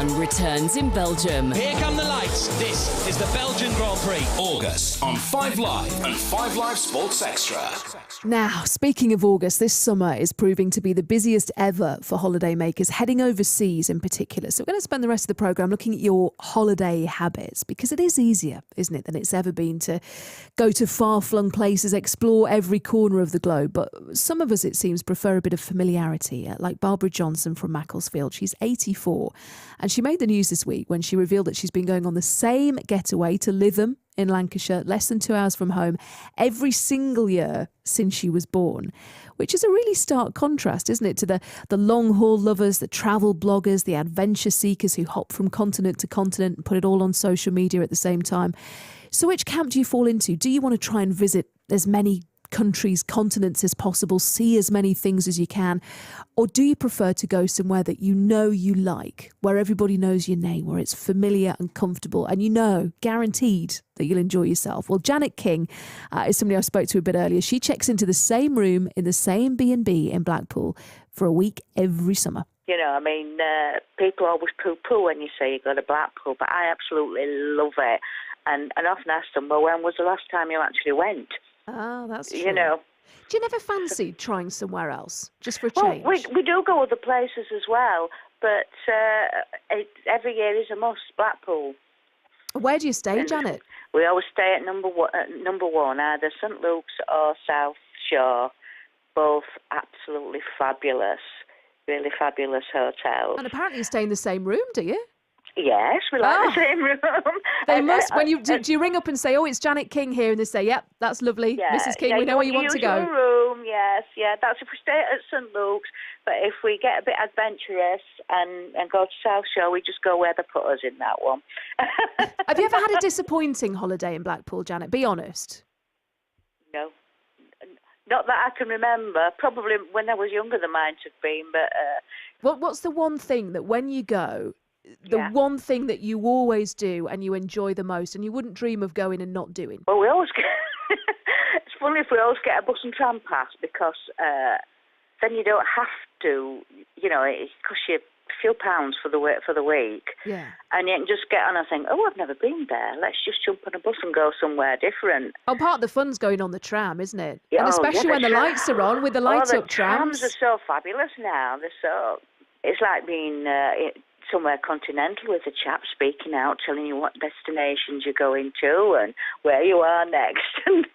F1 returns in Belgium. Here come the lights. This is the Belgian Grand Prix. August on 5 Live and 5 Live Sports Extra. Now, speaking of August, this summer is proving to be the busiest ever for holidaymakers, heading overseas in particular. So we're going to spend the rest of the programme looking at your holiday habits, because it is easier, isn't it, than it's ever been to go to far-flung places, explore every corner of the globe. But some of us, it seems, prefer a bit of familiarity, like Barbara Johnson from Macclesfield. She's 84, and she made the news this week when she revealed that she's been going on the same getaway to Lytham in Lancashire, less than 2 hours from home, every single year since she was born, which is a really stark contrast, isn't it, to the long-haul lovers, the travel bloggers, the adventure seekers who hop from continent to continent and put it all on social media at the same time. So which camp do you fall into? Do you want to try and visit as many countries, continents as possible, see as many things as you can? Or do you prefer to go somewhere that you know you like, where everybody knows your name, where it's familiar and comfortable, and you know, guaranteed, that you'll enjoy yourself? Well, Janet King is somebody I spoke to a bit earlier. She checks into the same room in the same B&B in Blackpool for a week every summer. You know, I mean, people always poo-poo when you say you go to Blackpool, but I absolutely love it. And often ask them, well, when was the last time you actually went? Oh, that's true. You know. Do you never fancy trying somewhere else, just for a change? Well, we do go other places as well, but every year is a must, Blackpool. Where do you stay, Janet? We always stay at number one, either St Luke's or South Shore. Both absolutely fabulous, really fabulous hotels. And apparently you stay in the same room, do you? Yes, we like the same room. They must. When do you ring up and say, "Oh, it's Janet King here," and they say, "Yep, that's lovely, Mrs. King. We know where you want to go." Room, yes, yeah. That's if we stay at St Luke's. But if we get a bit adventurous and go to South Shore, we just go where they put us in that one. Have you ever had a disappointing holiday in Blackpool, Janet? Be honest. No, not that I can remember. Probably when I was younger, there might have been. But what's the one thing that when you go, the one thing that you always do and you enjoy the most and you wouldn't dream of going and not doing? Well, we always get... It's funny if we always get a bus and tram pass, because then you don't have to, you know, it costs you a few pounds for the week. Yeah. And you can just get on and think, oh, I've never been there. Let's just jump on a bus and go somewhere different. Oh, part of the fun's going on the tram, isn't it? Yeah, and especially when the lights are on, with the lights-up trams. The trams are so fabulous now. It's like being... somewhere continental with a chap speaking out, telling you what destinations you're going to and where you are next and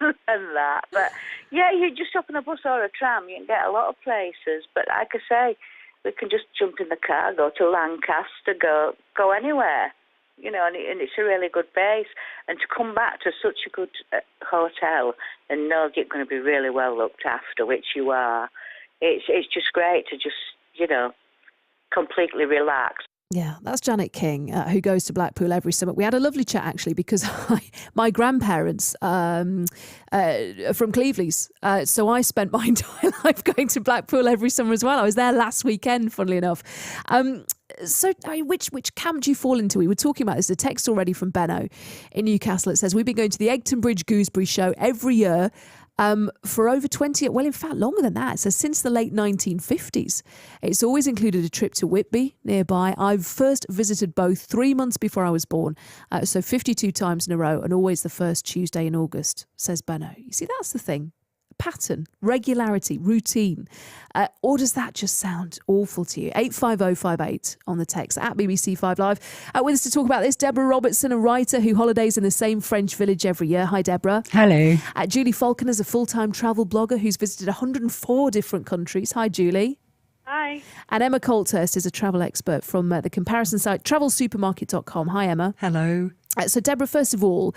that. But yeah, you just hop on a bus or a tram, you can get a lot of places. But like I say, we can just jump in the car, go to Lancaster, go anywhere, you know, and it's a really good base. And to come back to such a good hotel and know you're going to be really well looked after, which you are, it's just great to just, you know, completely relax. Yeah, that's Janet King, who goes to Blackpool every summer. We had a lovely chat, actually, because my grandparents are from Cleveley's. So I spent my entire life going to Blackpool every summer as well. I was there last weekend, funnily enough. So which camp do you fall into? We were talking about this. A text already from Benno in Newcastle. It says, we've been going to the Egton Bridge Gooseberry show every year for over 20, well, in fact, longer than that. It says since the late 1950s. It's always included a trip to Whitby nearby. I've first visited both 3 months before I was born, so 52 times in a row, and always the first Tuesday in August, says Benno. You see, that's the thing. Pattern, regularity, routine. Or does that just sound awful to you? 85058 on the text at BBC 5 Live. With us to talk about this, Debora Robertson, a writer who holidays in the same French village every year. Hi, Deborah. Hello. Julie Falconer is a full-time travel blogger who's visited 104 different countries. Hi, Julie. Hi. And Emma Colthurst is a travel expert from the comparison site travelsupermarket.com. Hi, Emma. Hello. So, Deborah, first of all,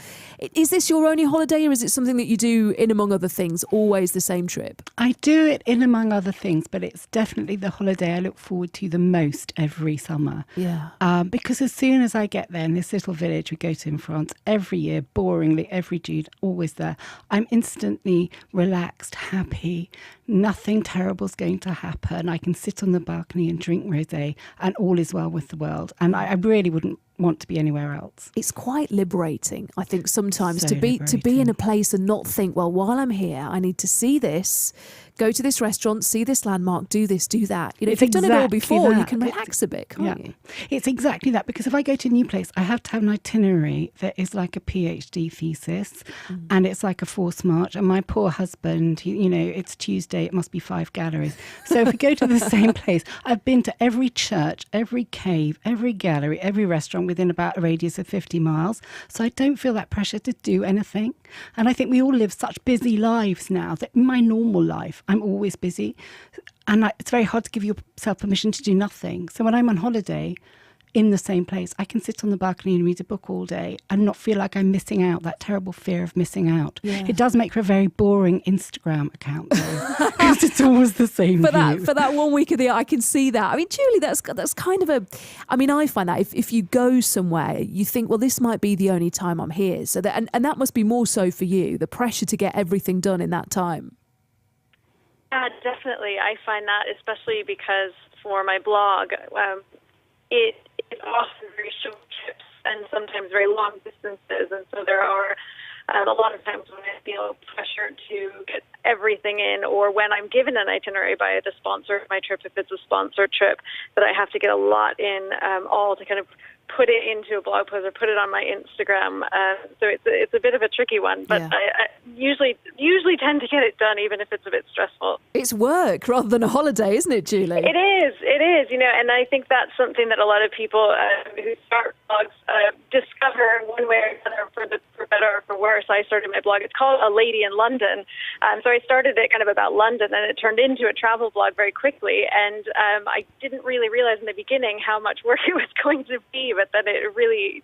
is this your only holiday, or is it something that you do in among other things, always the same trip? I do it in among other things, but it's definitely the holiday I look forward to the most every summer. Yeah. Because as soon as I get there in this little village we go to in France, every year, boringly, every June, always there, I'm instantly relaxed, happy. Nothing terrible's going to happen. I can sit on the balcony and drink rosé, and all is well with the world. And I really wouldn't want to be anywhere else. It's quite liberating, I think, sometimes So to be liberating. in a place and not think, well, while I'm here, I need to see this, go to this restaurant, see this landmark, do this, do that. You know, if It's you've done it all exactly before, you that. can relax a bit, can't you? It's exactly that, because if I go to a new place, I have to have an itinerary that is like a PhD thesis, and it's like a forced march. And my poor husband, it's Tuesday, it must be 5 galleries. So if we go to the same place, I've been to every church, every cave, every gallery, every restaurant within about a radius of 50 miles. So I don't feel that pressure to do anything. And I think we all live such busy lives now that in my normal life, I'm always busy. And it's very hard to give yourself permission to do nothing. So when I'm on holiday in the same place, I can sit on the balcony and read a book all day and not feel like I'm missing out, that terrible fear of missing out. Yeah. It does make for a very boring Instagram account, though, because it's always the same For view. that 1 week of the year, I can see that. I mean, Julie, that's kind of I find that if you go somewhere, you think, well, this might be the only time I'm here. So that, and that must be more so for you, the pressure to get everything done in that time. Yeah, definitely. I find that, especially because for my blog, it is often very short trips and sometimes very long distances. And so there are a lot of times when I feel pressure to get everything in, or when I'm given an itinerary by the sponsor of my trip, if it's a sponsored trip, that I have to get a lot in, all to kind of put it into a blog post or put it on my Instagram. So it's a bit of a tricky one, but I usually tend to get it done, even if it's a bit stressful. It's work rather than a holiday, isn't it, Julie? It is, and I think that's something that a lot of people who start blogs discover one way or another, for better or for worse. I started my blog, it's called A Lady in London. So I started it kind of about London, and it turned into a travel blog very quickly, and I didn't really realize in the beginning how much work it was going to be, but then it really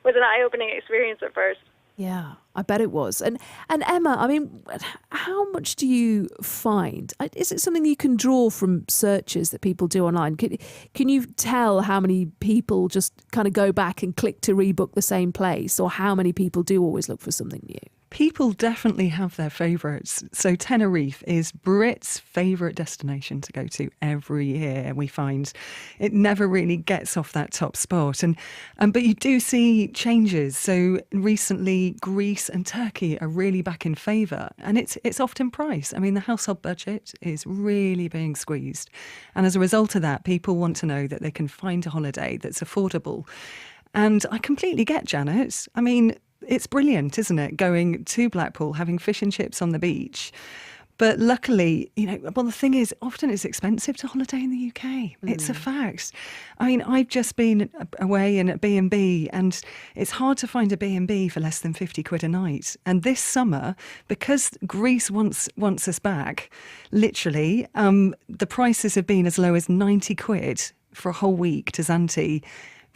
was an eye-opening experience at first. Yeah, I bet it was. And Emma, I mean, how much do you find? Is it something you can draw from searches that people do online? Can you tell how many people just kind of go back and click to rebook the same place, or how many people do always look for something new? People definitely have their favourites. So Tenerife is Brit's favourite destination to go to every year. We find it never really gets off that top spot. But you do see changes. So recently, Greece and Turkey are really back in favour. And it's often price. I mean, the household budget is really being squeezed. And as a result of that, people want to know that they can find a holiday that's affordable. And I completely get Janet. I mean, it's brilliant, isn't it? Going to Blackpool, having fish and chips on the beach. But luckily, the thing is, often it's expensive to holiday in the UK. It's a fact. I mean, I've just been away in a B&B, and it's hard to find a B&B for less than 50 quid a night. And this summer, because Greece wants us back, literally, the prices have been as low as 90 quid for a whole week to Zante.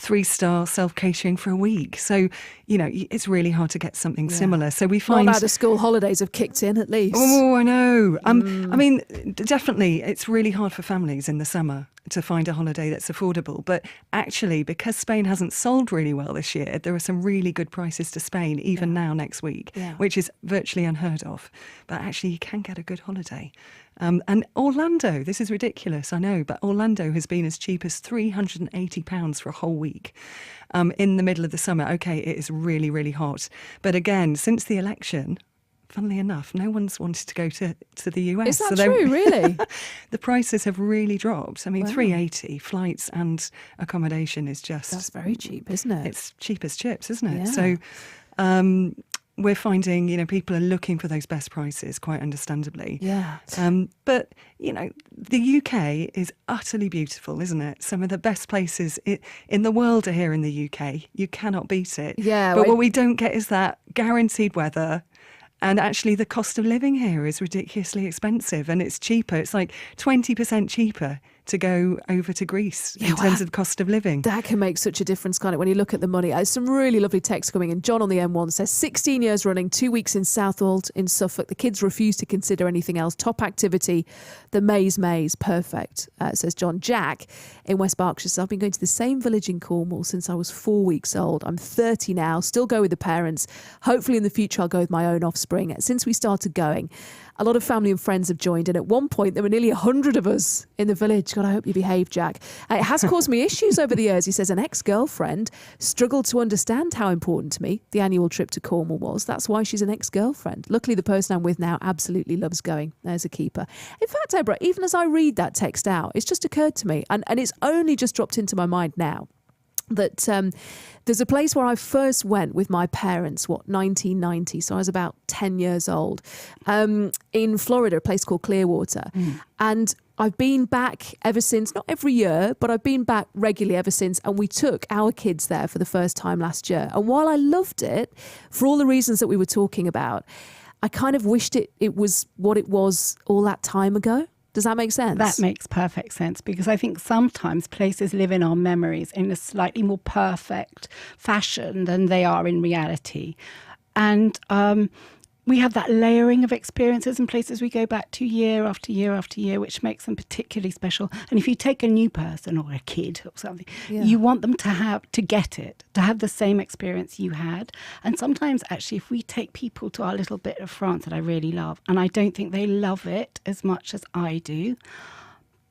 3-star self-catering for a week. So, it's really hard to get something similar. So we find... Not now the school holidays have kicked in, at least. Oh, I know. I mean, definitely, it's really hard for families in the summer to find a holiday that's affordable. But actually, because Spain hasn't sold really well this year, there are some really good prices to Spain, even now next week, which is virtually unheard of. But actually, you can get a good holiday. And Orlando, this is ridiculous, I know, but Orlando has been as cheap as £380 for a whole week in the middle of the summer. OK, it is really, really hot. But again, since the election, funnily enough, no one's wanted to go to the US. Is that true, really? The prices have really dropped. I mean, £380, flights and accommodation is just... That's very cheap, isn't it? It's cheap as chips, isn't it? Yeah. So... we're finding, people are looking for those best prices, quite understandably. Yeah. But, the UK is utterly beautiful, isn't it? Some of the best places in the world are here in the UK. You cannot beat it. Yeah. But what we don't get is that guaranteed weather. And actually, the cost of living here is ridiculously expensive, and it's cheaper. It's like 20% cheaper to go over to Greece in terms of cost of living. That can make such a difference, can't it, when you look at the money? There's some really lovely text coming in. John on the M1 says, 16 years running, 2 weeks in Southwold in Suffolk. The kids refuse to consider anything else. Top activity, the maze, perfect, says John. Jack in West Berkshire says, I've been going to the same village in Cornwall since I was 4 weeks old. I'm 30 now, still go with the parents. Hopefully in the future I'll go with my own offspring. Since we started going, a lot of family and friends have joined. And at one point, there were nearly 100 of us in the village. God, I hope you behave, Jack. It has caused me issues over the years. He says an ex-girlfriend struggled to understand how important to me the annual trip to Cornwall was. That's why she's an ex-girlfriend. Luckily, the person I'm with now absolutely loves going. There's a keeper. In fact, Deborah, even as I read that text out, it's just occurred to me, and it's only just dropped into my mind now, that there's a place where I first went with my parents, 1990, so I was about 10 years old, in Florida, a place called Clearwater. And I've been back ever since, not every year, but I've been back regularly ever since. And we took our kids there for the first time last year. And while I loved it, for all the reasons that we were talking about, I kind of wished it was what it was all that time ago. Does that make sense? That makes perfect sense, because I think sometimes places live in our memories in a slightly more perfect fashion than they are in reality. And we have that layering of experiences and places we go back to year after year after year, which makes them particularly special. And if you take a new person or a kid or something, you want them to have the same experience you had. And sometimes, actually, if we take people to our little bit of France that I really love, and I don't think they love it as much as I do,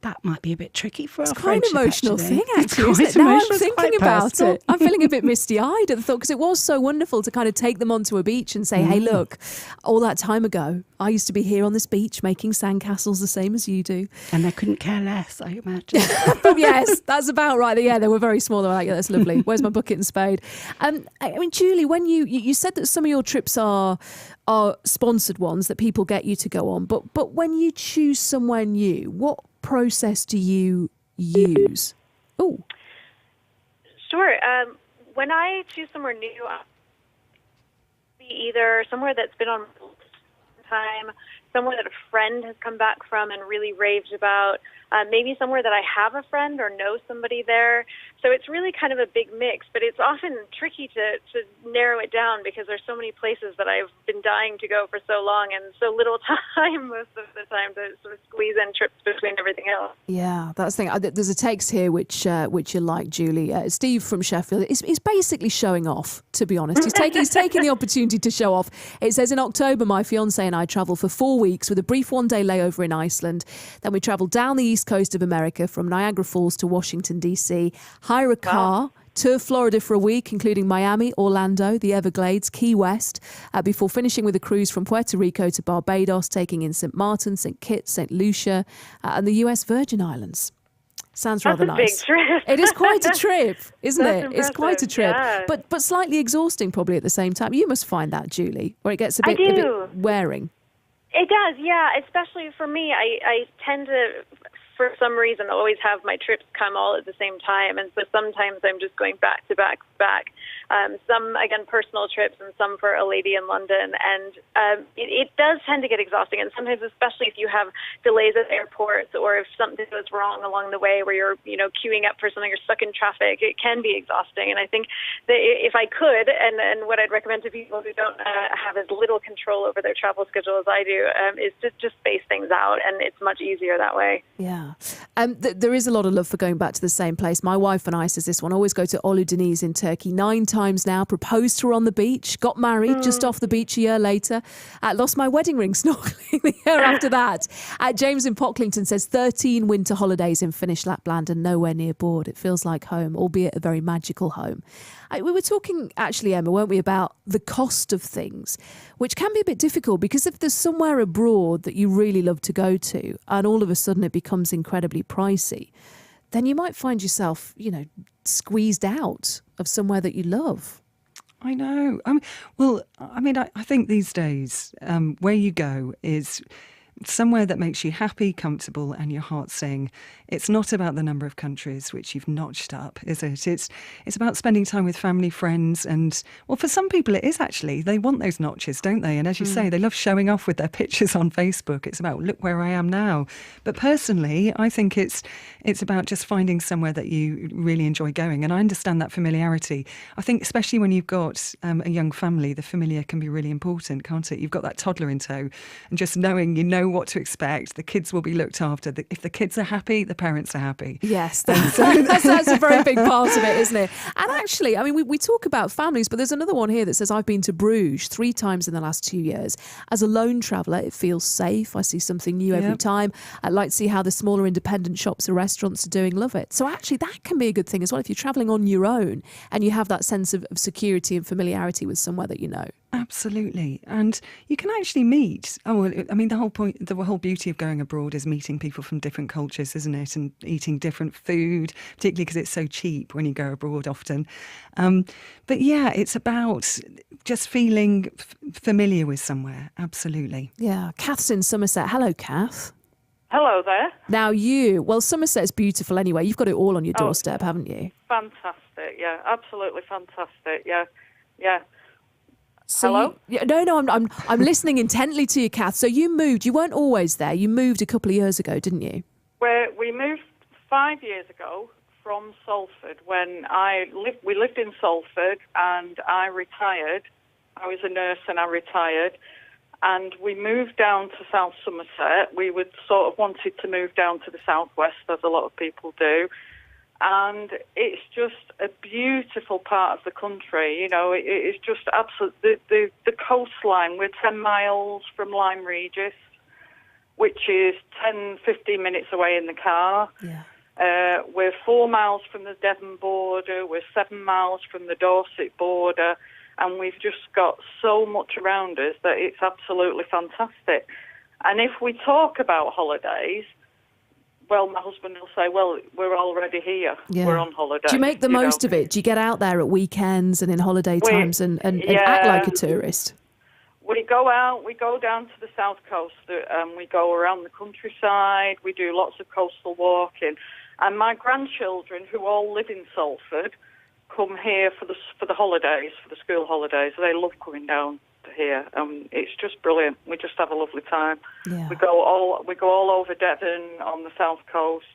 that might be a bit tricky for our friendship. It's quite an emotional actually. thing, actually, isn't it? Now I'm thinking about it, I'm feeling a bit misty-eyed at the thought, because it was so wonderful to kind of take them onto a beach and say, hey, look, all that time ago, I used to be here on this beach making sandcastles the same as you do. And they couldn't care less, I imagine. Yes, that's about right. Yeah, they were very small. They were like, yeah, that's lovely. Where's my bucket and spade? I mean, Julie, when you said that some of your trips are sponsored ones that people get you to go on, but when you choose somewhere new, what process do you use? Oh, sure. When I choose somewhere new, be either somewhere that's been on time, somewhere that a friend has come back from and really raved about, maybe somewhere that I have a friend or know somebody there. So it's really kind of a big mix, but it's often tricky to narrow it down, because there's so many places that I've been dying to go for so long and so little time most of the time to sort of squeeze in trips between everything else. Yeah, that's the thing. There's a text here which you like, Julie. Steve from Sheffield is basically showing off, to be honest. He's taking the opportunity to show off. It says, in October, my fiancé and I travelled for 4 weeks with a brief one-day layover in Iceland. Then we travelled down the east coast of America from Niagara Falls to Washington, D.C., hire a car, tour Florida for a week, including Miami, Orlando, the Everglades, Key West, before finishing with a cruise from Puerto Rico to Barbados, taking in St. Martin, St. Kitts, St. Lucia, and the US Virgin Islands. Sounds rather nice. That's a big trip. It is quite a trip, isn't That's it? impressive. It's quite a trip, yeah. but slightly exhausting probably at the same time. You must find that, Julie, where it gets a bit wearing. It does, yeah. Especially for me, I tend to, for some reason, always have my trips come all at the same time. And so sometimes I'm just going back to back to back. Some, again, personal trips and some for a lady in London. And it does tend to get exhausting. And sometimes, especially if you have delays at airports or if something goes wrong along the way where you're, queuing up for something, you're stuck in traffic, it can be exhausting. And I think that if I could, and what I'd recommend to people who don't have as little control over their travel schedule as I do, is to just space things out. And it's much easier that way. Yeah. There is a lot of love for going back to the same place. My wife and I, says this one, always go to Olu Deniz in Turkey 9 times now, proposed to her on the beach, got married just off the beach a year later, lost my wedding ring snorkeling the year after that. James in Pocklington says 13 winter holidays in Finnish Lapland and nowhere near board. It feels like home, albeit a very magical home. We were talking, actually, Emma, weren't we, about the cost of things, which can be a bit difficult, because if there's somewhere abroad that you really love to go to and all of a sudden it becomes incredibly pricey, then you might find yourself, squeezed out of somewhere that you love. I know. I think these days, where you go is somewhere that makes you happy, comfortable, and your heart sing. It's not about the number of countries which you've notched up, is it? It's about spending time with family, friends, and, well, for some people it is actually. They want those notches, don't they? And as you say, they love showing off with their pictures on Facebook. It's about, look where I am now. But personally, I think it's about just finding somewhere that you really enjoy going. And I understand that familiarity. I think especially when you've got a young family, the familiar can be really important, can't it? You've got that toddler in tow, and just knowing know what to expect. The kids will be looked after. If the kids are happy, the parents are happy. Yes, that's a very big part of it, isn't it? And actually, I mean, we talk about families, but there's another one here that says, I've been to Bruges 3 times in the last 2 years. As a lone traveller, it feels safe. I see something new every time. I'd like to see how the smaller independent shops or restaurants are doing. Love it. So actually, that can be a good thing as well if you're travelling on your own and you have that sense of security and familiarity with somewhere that you know. Absolutely. And you can actually meet. I mean, the whole beauty of going abroad is meeting people from different cultures, isn't it? And eating different food, particularly because it's so cheap when you go abroad often. But yeah, it's about just feeling familiar with somewhere. Absolutely. Yeah. Kath's in Somerset. Hello, Kath. Hello there. Now Somerset's beautiful anyway. You've got it all on your doorstep, haven't you? Fantastic. Yeah, absolutely fantastic. Yeah, yeah. So Hello? I'm listening intently to you, Kath. So you moved. You weren't always there. You moved a couple of years ago, didn't you? We moved 5 years ago from Salford when we lived in Salford and I retired. I was a nurse and I retired. And we moved down to South Somerset. We would sort of wanted to move down to the southwest, as a lot of people do. And it's just a beautiful part of the country. You know, it's just absolute. The coastline, we're 10 miles from Lyme Regis, which is 10, 15 minutes away in the car. Yeah. We're 4 miles from the Devon border. We're 7 miles from the Dorset border. And we've just got so much around us that it's absolutely fantastic. And if we talk about holidays, well, my husband will say, well, we're already here. Yeah. We're on holiday. Do you make the most of it? Do you get out there at weekends and in holiday times and act like a tourist? We go out, we go down to the south coast, we go around the countryside, we do lots of coastal walking. And my grandchildren, who all live in Salford, come here for the holidays, for the school holidays. They love coming down to here. It's just brilliant. We just have a lovely time. Yeah. We go all over Devon on the south coast,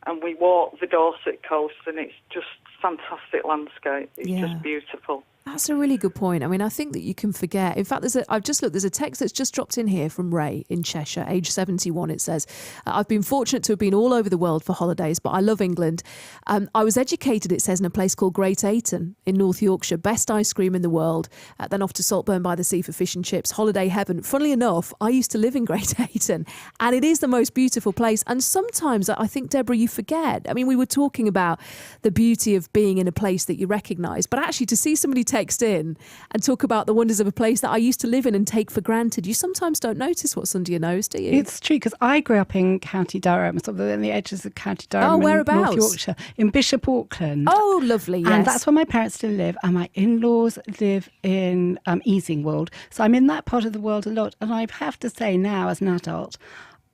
and we walk the Dorset coast, and it's just fantastic landscape. It's just beautiful. That's a really good point. I mean, I think that you can forget. In fact, I've just looked, there's a text that's just dropped in here from Ray in Cheshire, age 71. It says, I've been fortunate to have been all over the world for holidays, but I love England. I was educated, it says, in a place called Great Ayton in North Yorkshire. Best ice cream in the world. Then off to Saltburn by the Sea for fish and chips. Holiday heaven. Funnily enough, I used to live in Great Ayton, and it is the most beautiful place. And sometimes I think, Deborah, you forget. I mean, we were talking about the beauty of being in a place that you recognise, but actually to see somebody text in and talk about the wonders of a place that I used to live in and take for granted, you sometimes don't notice what's under your nose, do you? It's true, because I grew up in County Durham, sort of on the edges of County Durham. Oh, whereabouts? In North Yorkshire, in Bishop Auckland. Oh, lovely, yes. And that's where my parents still live, and my in-laws live in Easingwold. So I'm in that part of the world a lot, and I have to say now, as an adult,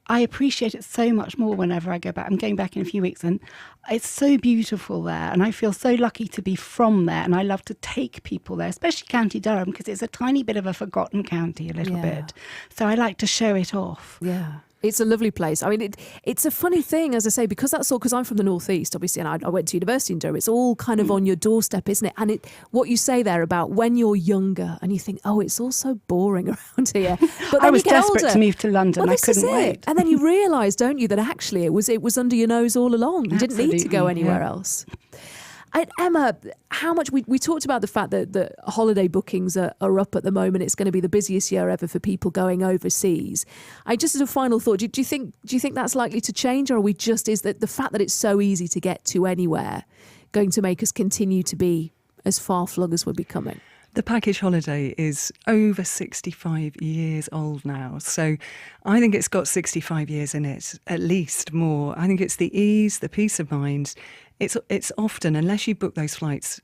I appreciate it so much more whenever I go back. I'm going back in a few weeks, and it's so beautiful there, and I feel so lucky to be from there, and I love to take people there, especially County Durham, because it's a tiny bit of a forgotten county, a little bit. So I like to show it off. Yeah. It's a lovely place. I mean, it's a funny thing, as I say, because I'm from the northeast, obviously, and I went to university in Durham. It's all kind of on your doorstep, isn't it? And what you say there about when you're younger and you think, oh, it's all so boring around here. But then I was you get desperate older. to move to London. Well, I couldn't wait. And then you realise, don't you, that actually it was under your nose all along. You didn't need to go anywhere else. And Emma, how much we talked about the fact that the holiday bookings are up at the moment. It's going to be the busiest year ever for people going overseas. Just as a final thought, do you think that's likely to change, or is that the fact that it's so easy to get to anywhere going to make us continue to be as far flung as we're becoming? The package holiday is over 65 years old now. So I think it's got 65 years in it, at least more. I think it's the ease, the peace of mind. It's often, unless you book those flights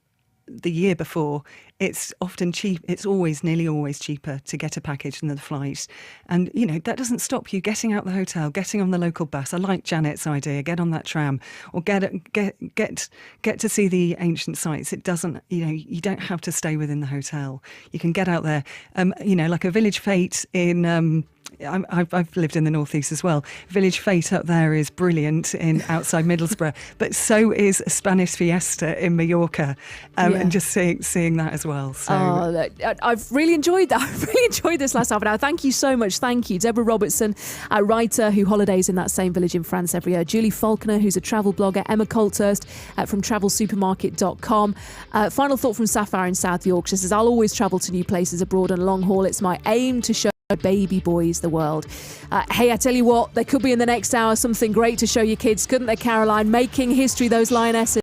the year before, it's often cheap. It's nearly always cheaper to get a package than the flight. And, that doesn't stop you getting out the hotel, getting on the local bus. I like Janet's idea, get on that tram or get to see the ancient sites. It doesn't, you don't have to stay within the hotel. You can get out there, like a village fete in I've lived in the northeast as well. Village Fete up there is brilliant in outside Middlesbrough, but so is Spanish Fiesta in Mallorca, and just seeing that as well. So I've really enjoyed that. I've really enjoyed this last half an hour. Thank you so much. Thank you, Debora Robertson, a writer who holidays in that same village in France every year. Julie Faulkner, who's a travel blogger. Emma Colthurst from travelsupermarket.com. Final thought from Sapphire in South Yorkshire says, I'll always travel to new places abroad and long haul. It's my aim to show baby boys the world. Hey, I tell you what, there could be in the next hour something great to show your kids, couldn't there, Caroline? Making history, those lionesses.